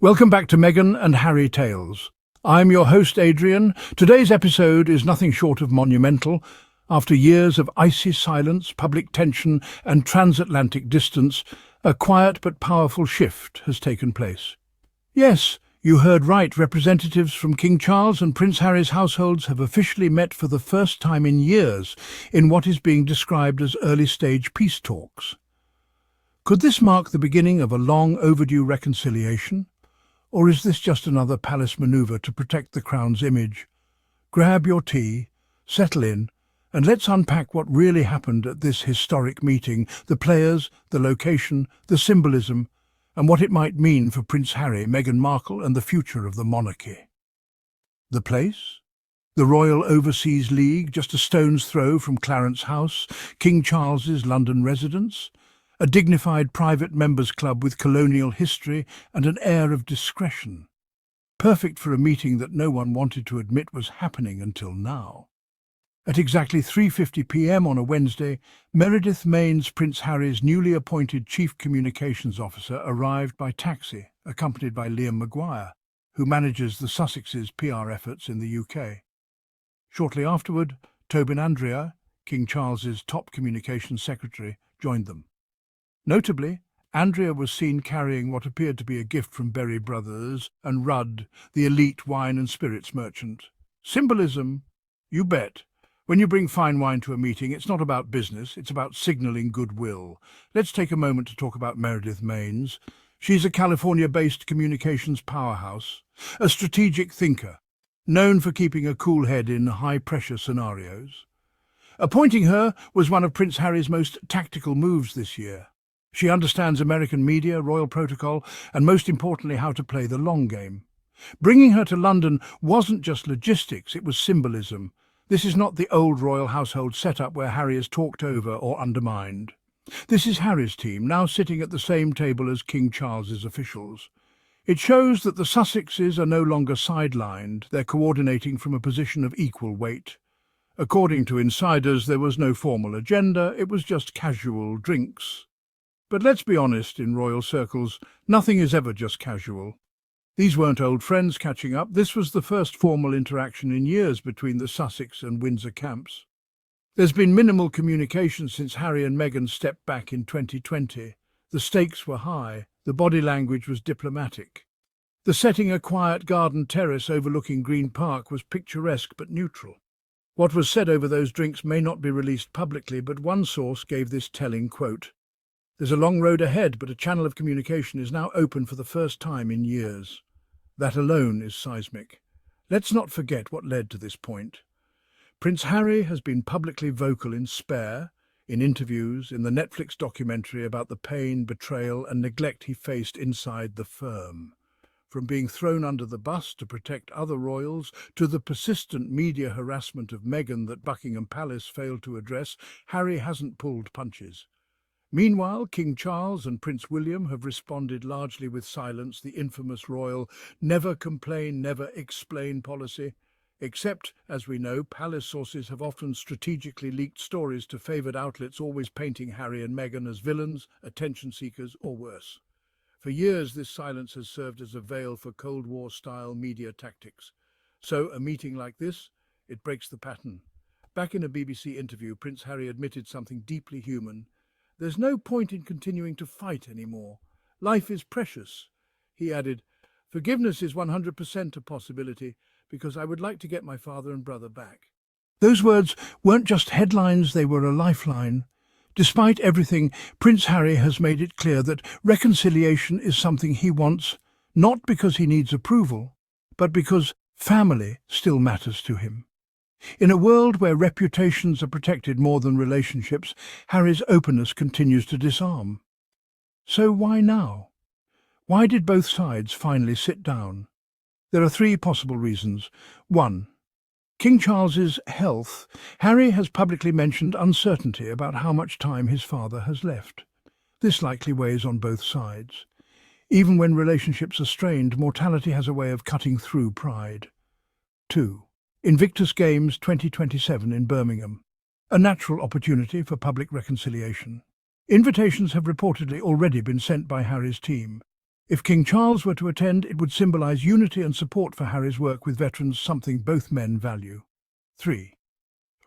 Welcome back to Meghan and Harry Tales. I'm your host, Adrian. Today's episode is nothing short of monumental. After years of icy silence, public tension, and transatlantic distance, a quiet but powerful shift has taken place. Yes, you heard right. Representatives from King Charles and Prince Harry's households have officially met for the first time in years in what is being described as early-stage peace talks. Could this mark the beginning of a long overdue reconciliation? Or is this just another palace maneuver to protect the Crown's image? Grab your tea, settle in, and let's unpack what really happened at this historic meeting, the players, the location, the symbolism, and what it might mean for Prince Harry, Meghan Markle, and the future of the monarchy. The place? The Royal Overseas League, just a stone's throw from Clarence House, King Charles's London residence. A dignified private members' club with colonial history and an air of discretion. Perfect for a meeting that no one wanted to admit was happening until now. At exactly 3:50 p.m. on a Wednesday, Meredith Mayne's Prince Harry's newly appointed Chief Communications Officer arrived by taxi, accompanied by Liam Maguire, who manages the Sussexes' PR efforts in the UK. Shortly afterward, Tobin Andrea, King Charles's top communications secretary, joined them. Notably, Andrea was seen carrying what appeared to be a gift from Berry Brothers and Rudd, the elite wine and spirits merchant. Symbolism? You bet. When you bring fine wine to a meeting, it's not about business, it's about signalling goodwill. Let's take a moment to talk about Meredith Maynes. She's a California-based communications powerhouse, a strategic thinker, known for keeping a cool head in high-pressure scenarios. Appointing her was one of Prince Harry's most tactical moves this year. She understands American media, royal protocol, and most importantly, how to play the long game. Bringing her to London wasn't just logistics, it was symbolism. This is not the old royal household setup where Harry is talked over or undermined. This is Harry's team, now sitting at the same table as King Charles's officials. It shows that the Sussexes are no longer sidelined, they're coordinating from a position of equal weight. According to insiders, there was no formal agenda, it was just casual drinks. But let's be honest, in royal circles, nothing is ever just casual. These weren't old friends catching up, this was the first formal interaction in years between the Sussex and Windsor camps. There's been minimal communication since Harry and Meghan stepped back in 2020. The stakes were high, the body language was diplomatic. The setting, a quiet garden terrace overlooking Green Park, was picturesque but neutral. What was said over those drinks may not be released publicly, but one source gave this telling quote. There's a long road ahead, but a channel of communication is now open for the first time in years. That alone is seismic. Let's not forget what led to this point. Prince Harry has been publicly vocal in Spare, in interviews, in the Netflix documentary about the pain, betrayal and neglect he faced inside the firm. From being thrown under the bus to protect other royals, to the persistent media harassment of Meghan that Buckingham Palace failed to address, Harry hasn't pulled punches. Meanwhile, King Charles and Prince William have responded largely with silence, the infamous royal never complain, never explain policy. Except, as we know, palace sources have often strategically leaked stories to favoured outlets, always painting Harry and Meghan as villains, attention seekers, or worse. For years, this silence has served as a veil for Cold War-style media tactics. So, a meeting like this, it breaks the pattern. Back in a BBC interview, Prince Harry admitted something deeply human. There's no point in continuing to fight anymore. Life is precious. He added, forgiveness is 100% a possibility, because I would like to get my father and brother back. Those words weren't just headlines, they were a lifeline. Despite everything, Prince Harry has made it clear that reconciliation is something he wants, not because he needs approval, but because family still matters to him. In a world where reputations are protected more than relationships, Harry's openness continues to disarm. So why now? Why did both sides finally sit down? There are three possible reasons. 1. King Charles's health. Harry has publicly mentioned uncertainty about how much time his father has left. This likely weighs on both sides. Even when relationships are strained, mortality has a way of cutting through pride. 2. Invictus Games 2027 in Birmingham. A natural opportunity for public reconciliation. Invitations have reportedly already been sent by Harry's team. If King Charles were to attend, it would symbolise unity and support for Harry's work with veterans, something both men value. 3.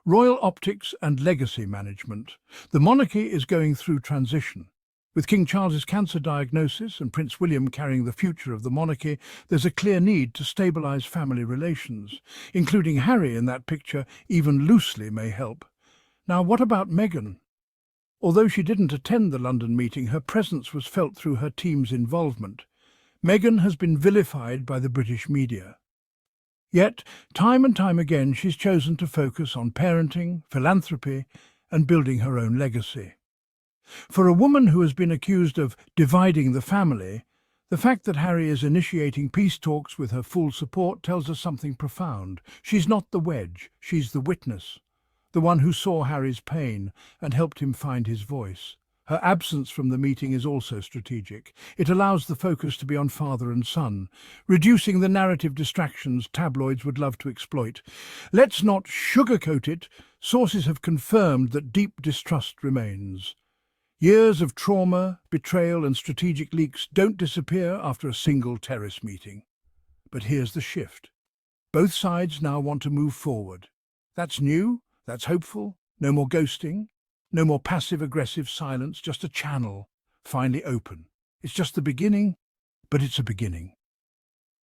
Royal optics and legacy management. The monarchy is going through transition. With King Charles's cancer diagnosis and Prince William carrying the future of the monarchy, there's a clear need to stabilise family relations. Including Harry in that picture, even loosely, may help. Now, what about Meghan? Although she didn't attend the London meeting, her presence was felt through her team's involvement. Meghan has been vilified by the British media. Yet, time and time again, she's chosen to focus on parenting, philanthropy, and building her own legacy. For a woman who has been accused of dividing the family, the fact that Harry is initiating peace talks with her full support tells us something profound. She's not the wedge, she's the witness, the one who saw Harry's pain and helped him find his voice. Her absence from the meeting is also strategic. It allows the focus to be on father and son, reducing the narrative distractions tabloids would love to exploit. Let's not sugarcoat it. Sources have confirmed that deep distrust remains. Years of trauma, betrayal and strategic leaks don't disappear after a single terrace meeting. But here's the shift. Both sides now want to move forward. That's new, that's hopeful. No more ghosting, no more passive-aggressive silence, just a channel, finally open. It's just the beginning, but it's a beginning.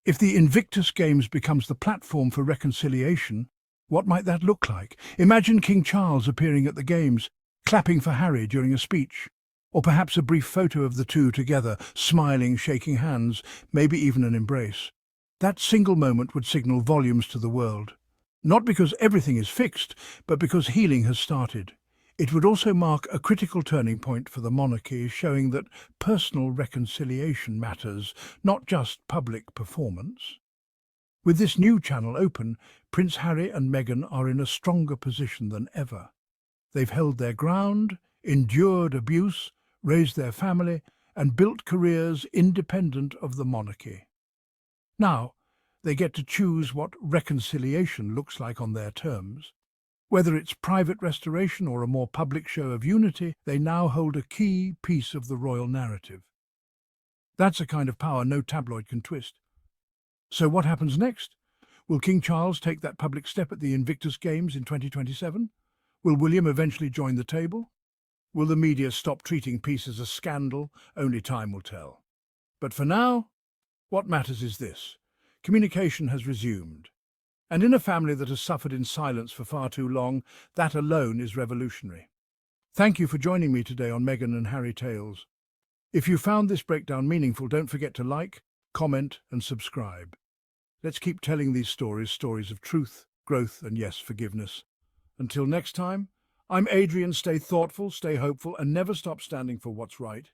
If the Invictus Games becomes the platform for reconciliation, what might that look like? Imagine King Charles appearing at the Games, clapping for Harry during a speech, or perhaps a brief photo of the two together, smiling, shaking hands, maybe even an embrace. That single moment would signal volumes to the world. Not because everything is fixed, but because healing has started. It would also mark a critical turning point for the monarchy, showing that personal reconciliation matters, not just public performance. With this new channel open, Prince Harry and Meghan are in a stronger position than ever. They've held their ground, endured abuse, raised their family, and built careers independent of the monarchy. Now, they get to choose what reconciliation looks like on their terms. Whether it's private restoration or a more public show of unity, they now hold a key piece of the royal narrative. That's a kind of power no tabloid can twist. So what happens next? Will King Charles take that public step at the Invictus Games in 2027? Will William eventually join the table? Will the media stop treating peace as a scandal? Only time will tell. But for now, what matters is this. Communication has resumed. And in a family that has suffered in silence for far too long, that alone is revolutionary. Thank you for joining me today on Meghan and Harry Tales. If you found this breakdown meaningful, don't forget to like, comment and subscribe. Let's keep telling these stories of truth, growth and yes, forgiveness. Until next time, I'm Adrian. Stay thoughtful, stay hopeful and never stop standing for what's right.